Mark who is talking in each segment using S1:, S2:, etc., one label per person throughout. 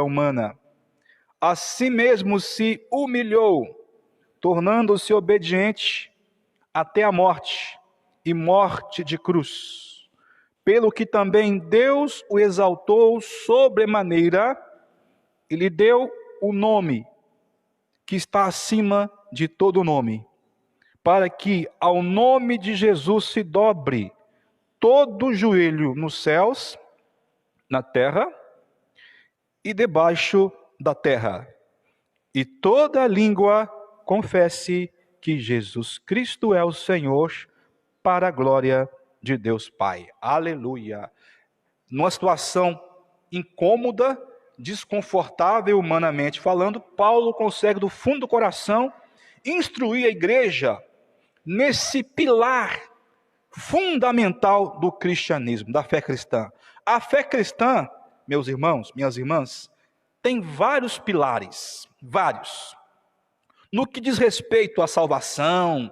S1: humana. A si mesmo se humilhou, tornando-se obediente até a morte, e morte de cruz. Pelo que também Deus o exaltou sobremaneira, e lhe deu o nome que está acima de todo nome, para que ao nome de Jesus se dobre todo joelho nos céus, na terra e debaixo da terra, e toda língua confesse que Jesus Cristo é o Senhor, para a glória de Deus Pai. Aleluia. Numa situação incômoda, desconfortável humanamente falando, Paulo consegue do fundo do coração instruir a igreja nesse pilar fundamental do cristianismo, da fé cristã. A fé cristã, meus irmãos, minhas irmãs, tem vários pilares, vários. No que diz respeito à salvação,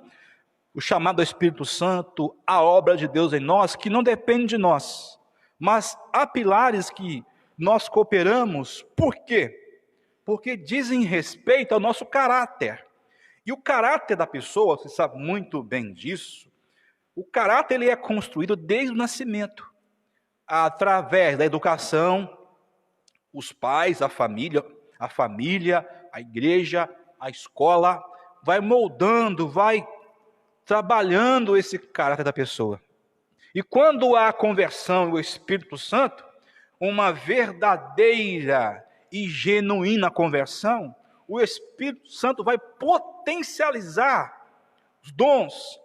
S1: o chamado ao Espírito Santo, a obra de Deus em nós, que não depende de nós, mas há pilares que nós cooperamos. Por quê? Porque dizem respeito ao nosso caráter. E o caráter da pessoa, você sabe muito bem disso, o caráter ele é construído desde o nascimento, através da educação, os pais, a família, a igreja, a escola, vai moldando, vai trabalhando esse caráter da pessoa. E quando há a conversão e o Espírito Santo, uma verdadeira e genuína conversão, o Espírito Santo vai potencializar os dons,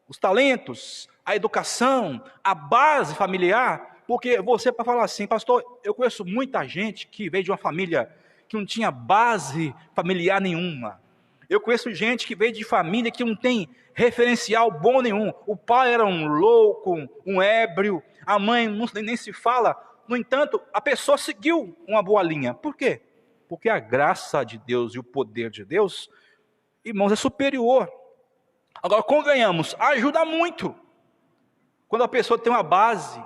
S1: os talentos, a educação, a base familiar, porque você para falar assim, pastor, eu conheço muita gente que veio de uma família que não tinha base familiar nenhuma. Eu conheço gente que veio de família que não tem referencial bom nenhum. O pai era um louco, um ébrio, a mãe nem se fala. No entanto, a pessoa seguiu uma boa linha. Por quê? Porque a graça de Deus e o poder de Deus, irmãos, é superior. Agora, convenhamos, ajuda muito. Quando a pessoa tem uma base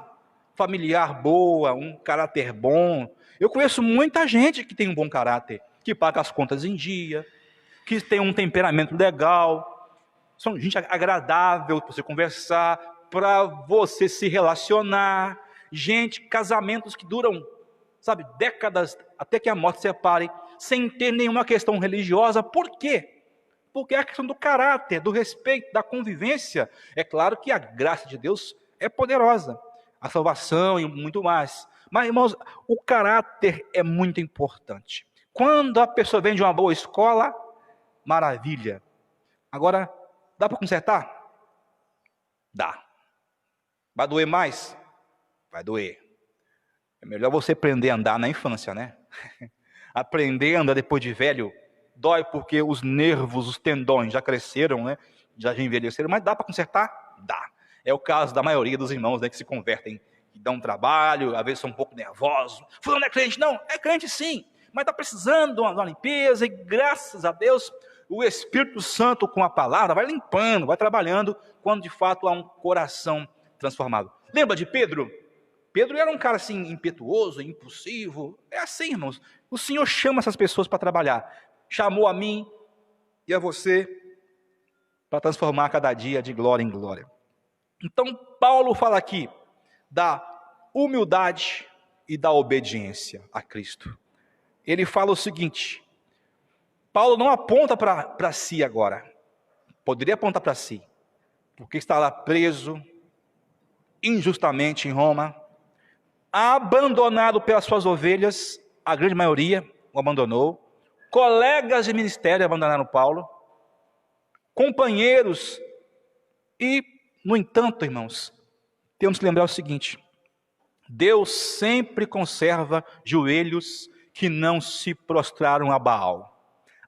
S1: familiar boa, um caráter bom. Eu conheço muita gente que tem um bom caráter, que paga as contas em dia, que tem um temperamento legal, são gente agradável para você conversar, para você se relacionar, gente, casamentos que duram, sabe, décadas, até que a morte separe, sem ter nenhuma questão religiosa. Por quê? Porque é a questão do caráter, do respeito, da convivência. É claro que a graça de Deus é poderosa, a salvação e muito mais. Mas, irmãos, o caráter é muito importante. Quando a pessoa vem de uma boa escola, maravilha. Agora, dá para consertar? Dá. Vai doer mais? Vai doer. É melhor você aprender a andar na infância, né? Aprender a andar depois de velho, dói porque os nervos, os tendões já cresceram, né? Já envelheceram, mas dá para consertar? Dá. É o caso da maioria dos irmãos, né, que se convertem, que dão trabalho, às vezes são um pouco nervosos. Fulano é crente? Não, é crente sim, mas está precisando de uma limpeza, e graças a Deus, o Espírito Santo com a palavra vai limpando, vai trabalhando, quando de fato há um coração transformado. Lembra de Pedro? Pedro era um cara assim, impetuoso, impulsivo. É assim, irmãos. O Senhor chama essas pessoas para trabalhar. Chamou a mim e a você para transformar cada dia de glória em glória. Então, Paulo fala aqui da humildade e da obediência a Cristo. Ele fala o seguinte: Paulo não aponta para si agora. Poderia apontar para si, porque está lá preso, injustamente em Roma, abandonado pelas suas ovelhas, a grande maioria o abandonou, colegas de ministério abandonaram Paulo, companheiros, e, no entanto, irmãos, temos que lembrar o seguinte: Deus sempre conserva joelhos que não se prostraram a Baal.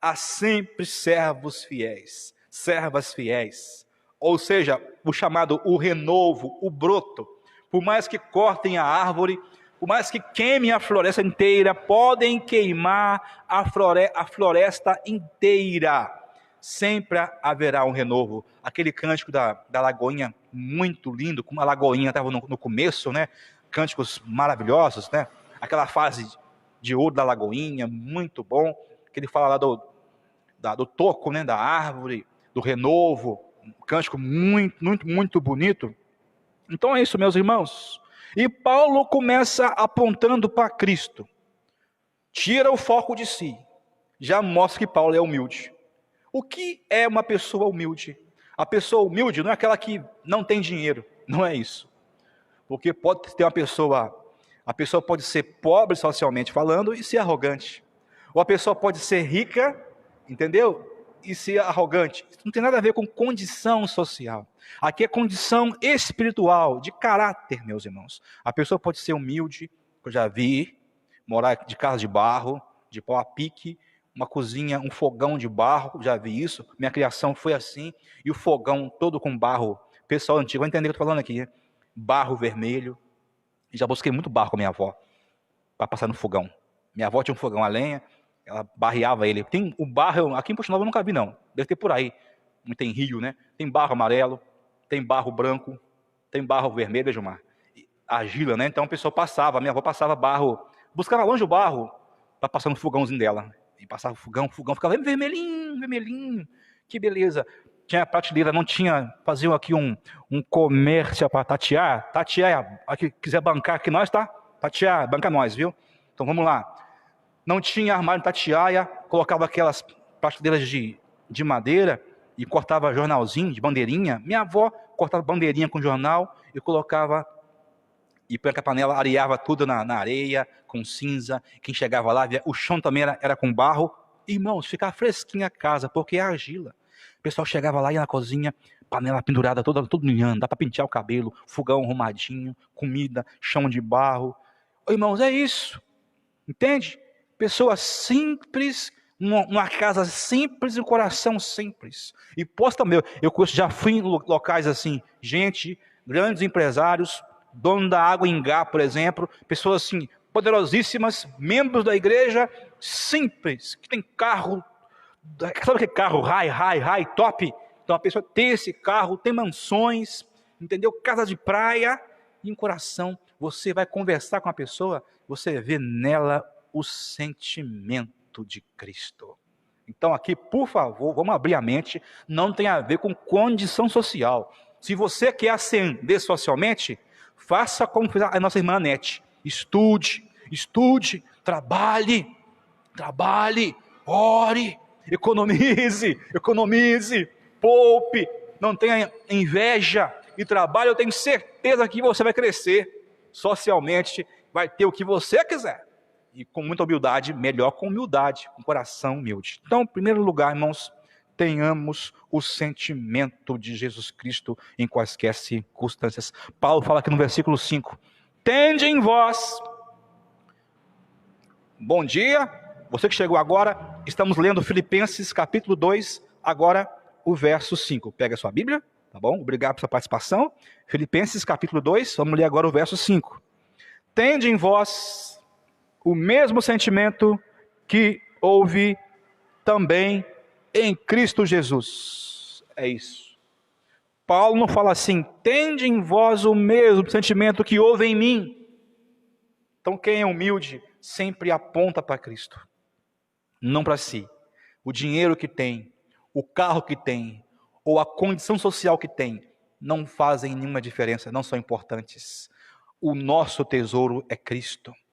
S1: Há sempre servos fiéis, servas fiéis, ou seja, o chamado o renovo, o broto. Por mais que cortem a árvore, por mais que queimem a floresta inteira, podem queimar a floresta inteira, sempre haverá um renovo. Aquele cântico da Lagoinha, muito lindo, como a Lagoinha estava no começo, né? Cânticos maravilhosos, né? Aquela fase de ouro da Lagoinha, muito bom, que ele fala lá do toco, né, da árvore, do renovo, um cântico muito bonito. Então é isso, meus irmãos. E Paulo começa apontando para Cristo. Tira o foco de si. Já mostra que Paulo é humilde. O que é uma pessoa humilde? A pessoa humilde não é aquela que não tem dinheiro. Não é isso. Porque pode ter a pessoa pode ser pobre socialmente falando e ser arrogante. Ou a pessoa pode ser rica, entendeu? E ser arrogante. Isso não tem nada a ver com condição social. Aqui é condição espiritual, de caráter, meus irmãos. A pessoa pode ser humilde, eu já vi, morar de casa de barro, de pau a pique, uma cozinha, um fogão de barro, já vi isso. Minha criação foi assim, e o fogão todo com barro. Pessoal antigo vai entender o que eu estou falando aqui, né? Barro vermelho. Já busquei muito barro com a minha avó, para passar no fogão. Minha avó tinha um fogão a lenha, ela barreava ele. Tem o barro, aqui em Posto Novo eu nunca vi não, deve ter por aí. Não tem rio, né? Tem barro amarelo, tem barro branco, tem barro vermelho, Gilmar. Argila, né? Então a pessoa passava, a minha avó passava barro, buscava longe o barro, para passar no fogãozinho dela. E passava o fogão ficava vermelhinho, que beleza. Tinha prateleira, não tinha, faziam aqui um comércio para tatear, aqui, quiser bancar aqui nós, tá? Tatear, banca nós, viu? Então vamos lá. Não tinha armário de tatiaia, colocava aquelas prateleiras de madeira e cortava jornalzinho de bandeirinha. Minha avó cortava bandeirinha com jornal e colocava, e põe a panela, areava tudo na areia, com cinza. Quem chegava lá, o chão também era com barro. Irmãos, ficava fresquinha a casa, porque é argila. O pessoal chegava lá, ia na cozinha, panela pendurada, tudo linhando, dá para pentear o cabelo, fogão arrumadinho, comida, chão de barro. Ô, irmãos, é isso. Entende? Pessoa simples, uma casa simples e um coração simples. E posso também, eu já fui em locais assim, gente, grandes empresários, dono da Água Ingá, por exemplo, pessoas assim, poderosíssimas, membros da igreja, simples, que tem carro, sabe aquele carro high, top? Então a pessoa tem esse carro, tem mansões, entendeu? Casa de praia, e um coração, você vai conversar com a pessoa, você vê nela o sentimento de Cristo. Então aqui, por favor, vamos abrir a mente, não tem a ver com condição social. Se você quer ascender socialmente, faça como fez a nossa irmã Anete, estude, trabalhe, ore, economize, poupe, não tenha inveja e trabalhe. Eu tenho certeza que você vai crescer socialmente, vai ter o que você quiser. E com muita humildade, melhor com humildade, com coração humilde. Então, em primeiro lugar, irmãos, tenhamos o sentimento de Jesus Cristo em quaisquer circunstâncias. Paulo fala aqui no versículo 5, tende em vós. Bom dia, você que chegou agora, estamos lendo Filipenses capítulo 2, agora o verso 5. Pega a sua Bíblia, tá bom? Obrigado pela sua participação. Filipenses capítulo 2, vamos ler agora o verso 5. Tende em vós o mesmo sentimento que houve também em Cristo Jesus. É isso. Paulo não fala assim, tende em vós o mesmo sentimento que houve em mim. Então quem é humilde sempre aponta para Cristo, não para si. O dinheiro que tem, o carro que tem, ou a condição social que tem, não fazem nenhuma diferença, não são importantes. O nosso tesouro é Cristo.